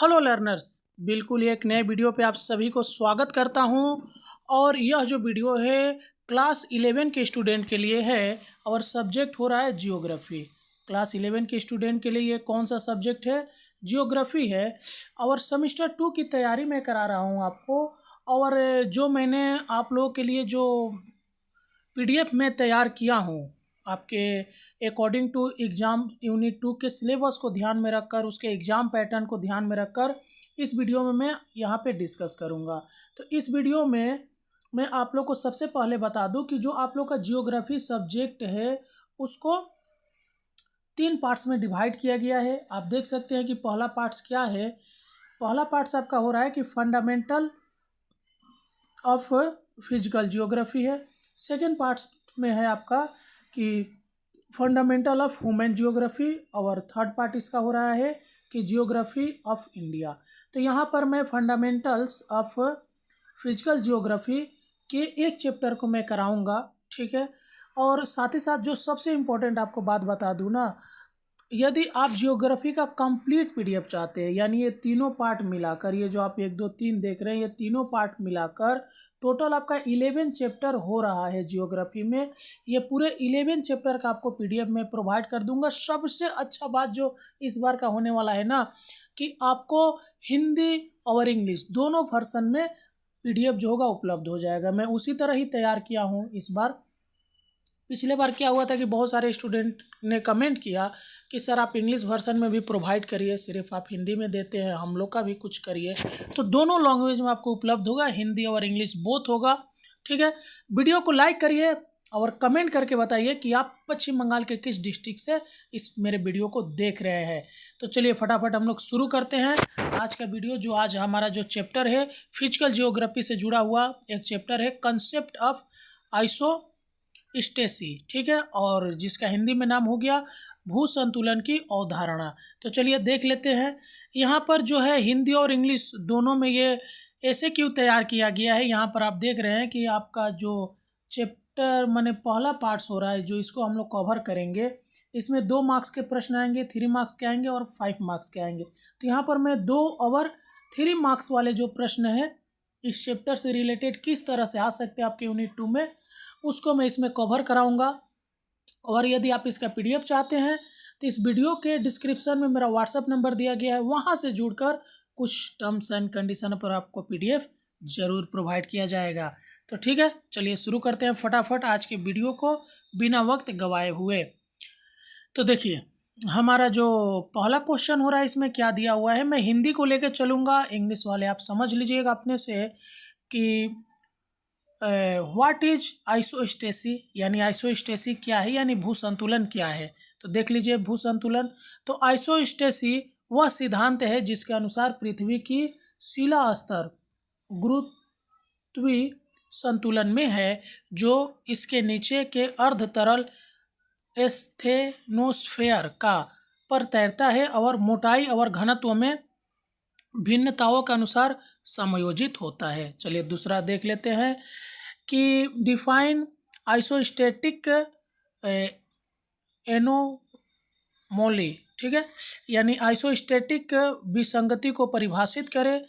Hello learners, बिल्कुल एक नए वीडियो पे आप सभी को स्वागत करता हूं। और यह जो वीडियो है क्लास 11 के स्टूडेंट के लिए है और सब्जेक्ट हो रहा है जियोग्राफी। क्लास 11 के स्टूडेंट के लिए ये कौन सा सब्जेक्ट है? जियोग्राफी है। और सेमेस्टर 2 की तैयारी मैं करा रहा हूं आपको। और जो मैंने आप लोगों के लिए जो पीडीएफ में तैयार किया हूँ आपके अकॉर्डिंग टू एग्ज़ाम यूनिट 2 के सिलेबस को ध्यान में रखकर, उसके एग्ज़ाम पैटर्न को ध्यान में रखकर इस वीडियो में मैं यहाँ पे डिस्कस करूँगा। तो इस वीडियो में मैं आप लोग को सबसे पहले बता दूं कि जो आप लोग का जियोग्राफी सब्जेक्ट है उसको 3 पार्ट्स में डिवाइड किया गया है। आप देख सकते हैं कि पहला पार्ट्स क्या है। पहला पार्ट्स आपका हो रहा है कि फंडामेंटल ऑफ फिजिकल जियोग्राफी है। सेकेंड पार्ट में है आपका कि फंडामेंटल ऑफ ह्यूमन जियोग्राफी। और थर्ड पार्ट इसका हो रहा है कि जियोग्राफी ऑफ इंडिया। तो यहाँ पर मैं फंडामेंटल्स ऑफ फिजिकल जियोग्राफी के एक चैप्टर को मैं कराऊंगा, ठीक है। और साथ ही साथ जो सबसे इम्पोर्टेंट आपको बात बता दूँ ना, यदि आप जियोग्राफी का कंप्लीट पीडीएफ चाहते हैं, यानी ये तीनों पार्ट मिलाकर, ये जो आप 1 2 3 देख रहे हैं, ये तीनों पार्ट मिलाकर टोटल आपका 11 चैप्टर हो रहा है जियोग्राफी में। ये पूरे 11 चैप्टर का आपको पीडीएफ में प्रोवाइड कर दूंगा। सबसे अच्छा बात जो इस बार का होने वाला है ना, कि आपको हिंदी और इंग्लिश दोनों वर्सन में पीडीएफ जो होगा उपलब्ध हो जाएगा। मैं उसी तरह ही तैयार किया हूँ इस बार। पिछले बार क्या हुआ था कि बहुत सारे स्टूडेंट ने कमेंट किया कि सर आप इंग्लिश वर्सन में भी प्रोवाइड करिए, सिर्फ आप हिंदी में देते हैं, हम लोग का भी कुछ करिए। तो दोनों लैंग्वेज में आपको उपलब्ध होगा, हिंदी और इंग्लिश बोथ होगा, ठीक है। वीडियो को लाइक करिए और कमेंट करके बताइए कि आप पश्चिम बंगाल के किस डिस्ट्रिक्ट से इस मेरे वीडियो को देख रहे हैं। तो चलिए फटाफट हम लोग शुरू करते हैं आज का वीडियो। जो आज हमारा जो चैप्टर है फिजिकल जियोग्राफी से जुड़ा हुआ एक चैप्टर है, कंसेप्ट ऑफ आइसो स्टेसी, ठीक है, और जिसका हिंदी में नाम हो गया भू संतुलन की अवधारणा। तो चलिए देख लेते हैं। यहाँ पर जो है हिंदी और इंग्लिश दोनों में ये ऐसे क्यों तैयार किया गया है। यहाँ पर आप देख रहे हैं कि आपका जो चैप्टर माने पहला पार्ट्स हो रहा है, जो इसको हम लोग कवर करेंगे, इसमें 2 मार्क्स के प्रश्न आएंगे, 3 मार्क्स के आएंगे और 5 मार्क्स के आएंगे। तो यहाँ पर मैं 2 और 3 मार्क्स वाले जो प्रश्न है इस चैप्टर से रिलेटेड किस तरह से आ सकते हैं आपके यूनिट 2 में, उसको मैं इसमें कवर कराऊंगा। और यदि आप इसका पीडीएफ चाहते हैं तो इस वीडियो के डिस्क्रिप्शन में मेरा व्हाट्सएप नंबर दिया गया है, वहां से जुड़कर कुछ टर्म्स एंड कंडीशन पर आपको पीडीएफ जरूर प्रोवाइड किया जाएगा। तो ठीक है, चलिए शुरू करते हैं फटाफट आज के वीडियो को बिना वक्त गवाए हुए। तो देखिए हमारा जो पहला क्वेश्चन हो रहा है इसमें क्या दिया हुआ है। मैं हिंदी को लेकर चलूँगा, इंग्लिश वाले आप समझ लीजिएगा अपने से कि व्हाट इज आइसोस्टेसी, यानी आइसोस्टेसी क्या है, यानी भू संतुलन क्या है। तो देख लीजिए भू संतुलन। तो आइसोस्टेसी वह सिद्धांत है जिसके अनुसार पृथ्वी की शिला स्तर गुरुत्वीय संतुलन में है, जो इसके नीचे के अर्ध तरल एस्थेनोस्फेयर का पर तैरता है और मोटाई और घनत्व में भिन्नताओं के अनुसार समायोजित होता है। चलिए दूसरा देख लेते हैं कि डिफाइन आइसोस्टेटिक एनोमोली, ठीक है, यानी आइसोस्टेटिक विसंगति को परिभाषित करें।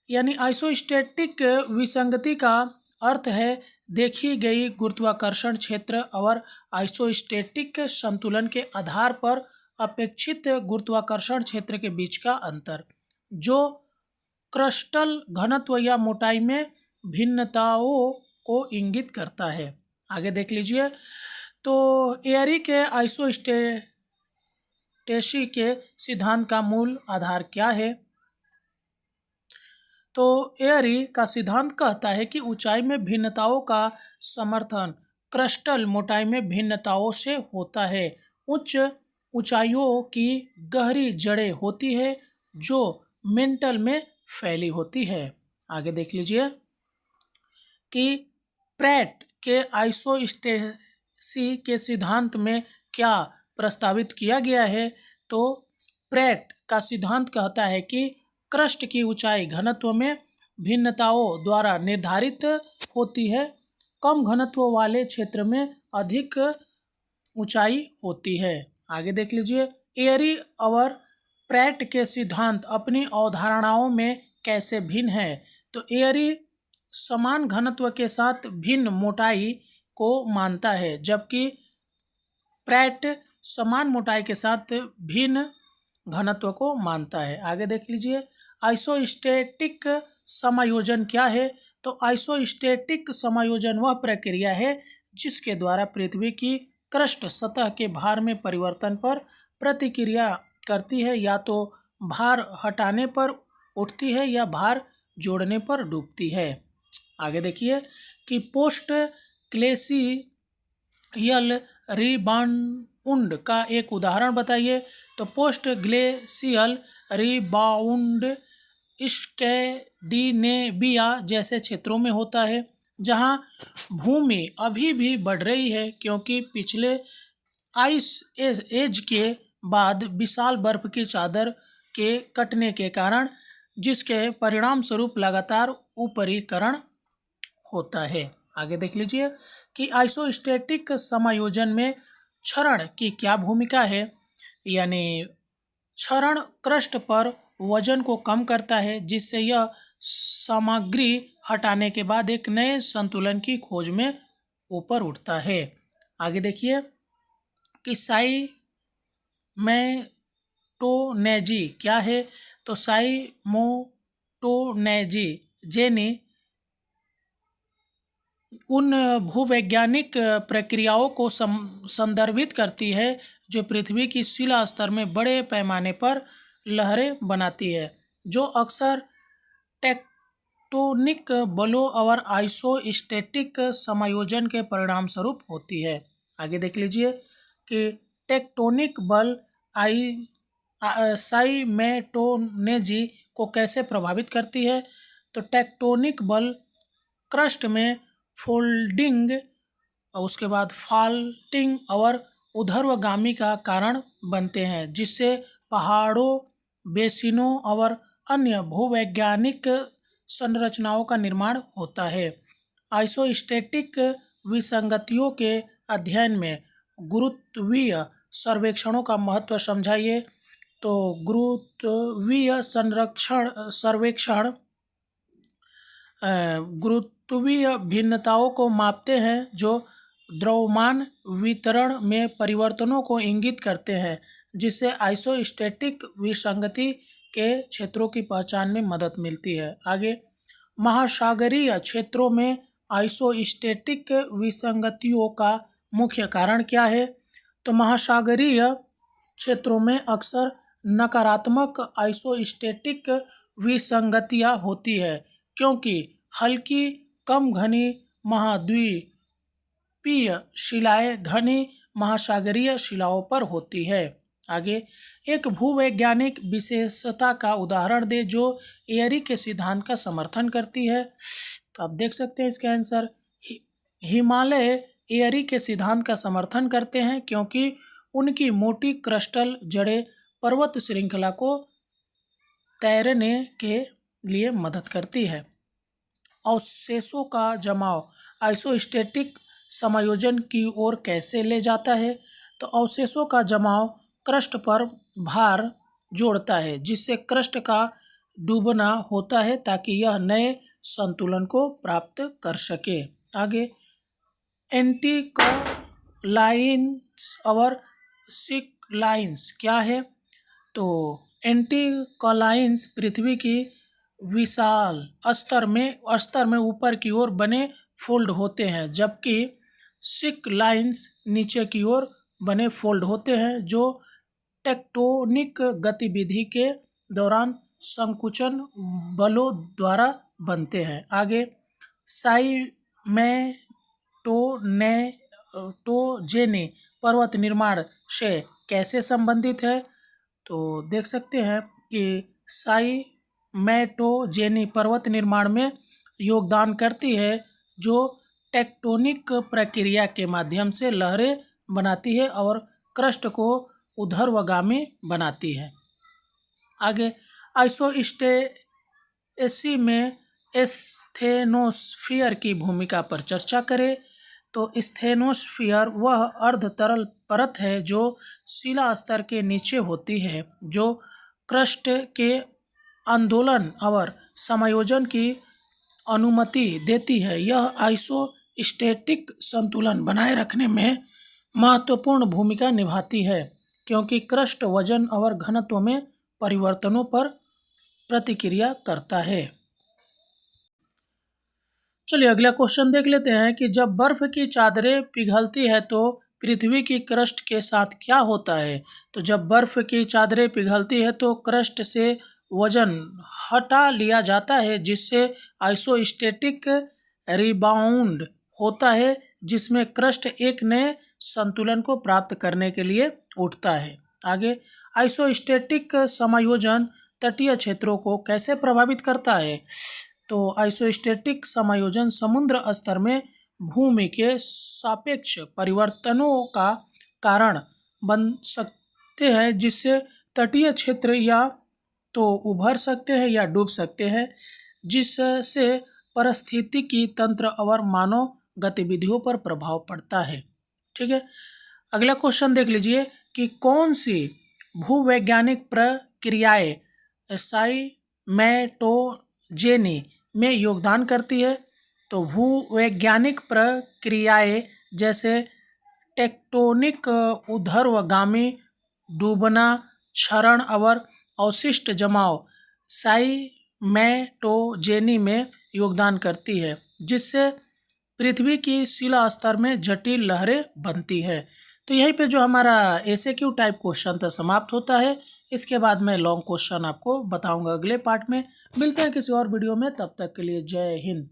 यानी आइसोस्टेटिक विसंगति का अर्थ है देखी गई गुरुत्वाकर्षण क्षेत्र और आइसोस्टेटिक संतुलन के आधार पर अपेक्षित गुरुत्वाकर्षण क्षेत्र के बीच का अंतर, जो क्रिस्टल घनत्व या मोटाई में भिन्नताओं को इंगित करता है। आगे देख लीजिए। तो एयरी के आइसोस्टेसी के सिद्धांत का मूल आधार क्या है। तो एयरी का सिद्धांत कहता है कि ऊंचाई में भिन्नताओं का समर्थन क्रिस्टल मोटाई में भिन्नताओं से होता है। उच्च ऊंचाइयों की गहरी जड़ें होती है जो मेंटल में फैली होती है। आगे देख लीजिए कि प्रैट के आइसोस्टेसी के सिद्धांत में क्या प्रस्तावित किया गया है। तो प्रैट का सिद्धांत कहता है कि क्रस्ट की ऊंचाई घनत्व में भिन्नताओं द्वारा निर्धारित होती है। कम घनत्व वाले क्षेत्र में अधिक ऊंचाई होती है। आगे देख लीजिए। एयरी और प्रैट के सिद्धांत अपनी अवधारणाओं में कैसे भिन्न है? तो एयरी समान घनत्व के साथ भिन्न मोटाई को मानता है, जबकि प्रैट समान मोटाई के साथ भिन्न घनत्व को मानता है। आगे देख लीजिए, आइसोस्टेटिक समायोजन क्या है? तो आइसोस्टेटिक समायोजन वह प्रक्रिया है जिसके द्वारा पृथ्वी की क्रस्ट सतह के भार में परिवर्तन पर प्रतिक्रिया करती है, या तो भार हटाने पर उठती है या भार जोड़ने पर डूबती है। आगे देखिए कि पोस्ट ग्लेशियल रिबाउंड का एक उदाहरण बताइए। तो पोस्ट ग्लेशियल रिबाउंड स्कैंडिनेविया जैसे क्षेत्रों में होता है, जहां भूमि अभी भी बढ़ रही है, क्योंकि पिछले आइस एज के बाद विशाल बर्फ की चादर के कटने के कारण, जिसके परिणाम स्वरूप लगातार ऊपरीकरण होता है। आगे देख लीजिए कि आइसोस्टेटिक समायोजन में क्षरण की क्या भूमिका है। यानी क्षरण क्रस्ट पर वजन को कम करता है, जिससे यह सामग्री हटाने के बाद एक नए संतुलन की खोज में ऊपर उठता है। आगे देखिए कि साइमोटोनेजी क्या है। तो साइमोटोनेजी जेनी उन भूवैज्ञानिक प्रक्रियाओं को संदर्भित करती है जो पृथ्वी की शिला स्तर में बड़े पैमाने पर लहरें बनाती है, जो अक्सर टेक्टोनिक बलों और आइसोस्टेटिक समायोजन के परिणाम स्वरूप होती है। आगे देख लीजिए कि टेक्टोनिक बल साइमोटोनेजी को कैसे प्रभावित करती है। तो टेक्टोनिक बल क्रस्ट में फोल्डिंग और उसके बाद फॉल्टिंग और ऊर्ध्वगामी का कारण बनते हैं, जिससे पहाड़ों, बेसिनों और अन्य भूवैज्ञानिक संरचनाओं का निर्माण होता है। आइसोस्टेटिक विसंगतियों के अध्ययन में गुरुत्वीय सर्वेक्षणों का महत्व समझाइए। तो गुरुत्वीय सर्वेक्षण गुरुत्वीय भिन्नताओं को मापते हैं जो द्रव्यमान वितरण में परिवर्तनों को इंगित करते हैं, जिससे आइसोस्टेटिक विसंगति के क्षेत्रों की पहचान में मदद मिलती है। आगे, महासागरीय क्षेत्रों में आइसोस्टेटिक विसंगतियों का मुख्य कारण क्या है। तो महासागरीय क्षेत्रों में अक्सर नकारात्मक आइसोस्टेटिक विसंगतियां होती है, क्योंकि हल्की कम घनी महाद्वीपीय शिलाएं घनी महासागरीय शिलाओं पर होती है। आगे, एक भूवैज्ञानिक विशेषता का उदाहरण दे जो एयरी के सिद्धांत का समर्थन करती है। तो आप देख सकते हैं इसका आंसर, हिमालय एयरी के सिद्धांत का समर्थन करते हैं, क्योंकि उनकी मोटी क्रिस्टल जड़ें पर्वत श्रृंखला को तैरने के लिए मदद करती है। अवशेषों का जमाव आइसोस्टेटिक समायोजन की ओर कैसे ले जाता है। तो अवशेषों का जमाव क्रस्ट पर भार जोड़ता है, जिससे क्रस्ट का डूबना होता है ताकि यह नए संतुलन को प्राप्त कर सके। आगे, एंटीक्लाइन्स और सिक्लाइन्स क्या है। तो एंटीक्लाइन्स पृथ्वी की विशाल स्तर में ऊपर की ओर बने फोल्ड होते हैं, जबकि सिक्लाइन्स नीचे की ओर बने फोल्ड होते हैं, जो टेक्टोनिक गतिविधि के दौरान संकुचन बलों द्वारा बनते हैं। आगे, साइमोटोजेनी पर्वत निर्माण से कैसे संबंधित है। तो देख सकते हैं कि साइमोटोजेनी पर्वत निर्माण में योगदान करती है, जो टेक्टोनिक प्रक्रिया के माध्यम से लहरें बनाती है और क्रस्ट को ऊर्ध्वगामी बनाती है। आगे, आइसोस्टेसी में स्टेनोस्फीयर की भूमिका पर चर्चा करें। तो स्टेनोस्फीयर वह अर्ध तरल परत है जो शिला स्तर के नीचे होती है, जो क्रस्ट के आंदोलन और समायोजन की अनुमति देती है। यह आइसोस्टेटिक संतुलन बनाए रखने में महत्वपूर्ण भूमिका निभाती है, क्योंकि क्रस्ट वजन और घनत्व में परिवर्तनों पर प्रतिक्रिया करता है। चलिए अगला क्वेश्चन देख लेते हैं कि जब बर्फ की चादरें पिघलती है तो पृथ्वी की क्रस्ट के साथ क्या होता है। तो जब बर्फ की चादरें पिघलती है तो क्रस्ट से वजन हटा लिया जाता है, जिससे आइसोस्टेटिक रिबाउंड होता है, जिसमें क्रस्ट एक नए संतुलन को प्राप्त करने के लिए उठता है। आगे, आइसोस्टेटिक समायोजन तटीय क्षेत्रों को कैसे प्रभावित करता है। तो आइसोस्टेटिक समायोजन समुद्र स्तर में भूमि के सापेक्ष परिवर्तनों का कारण बन सकते हैं, जिससे तटीय क्षेत्र या तो उभर सकते हैं या डूब सकते हैं, जिससे पारिस्थितिकी तंत्र और मानव गतिविधियों पर प्रभाव पड़ता है। ठीक है, अगला क्वेश्चन देख लीजिए कि कौन सी भूवैज्ञानिक प्रक्रियाएं साइमेटोजेनी में योगदान करती है। तो भूवैज्ञानिक प्रक्रियाएं जैसे टेक्टोनिक ऊर्ध्वगामी डूबना, क्षरण और अवशिष्ट जमाव साइमेटोजेनी में योगदान करती है, जिससे पृथ्वी की शिला स्तर में जटिल लहरें बनती है। तो यहीं पे जो हमारा एसएक्यू टाइप क्वेश्चन था समाप्त होता है। इसके बाद मैं लॉन्ग क्वेश्चन आपको बताऊंगा अगले पार्ट में। मिलते हैं किसी और वीडियो में, तब तक के लिए जय हिंद।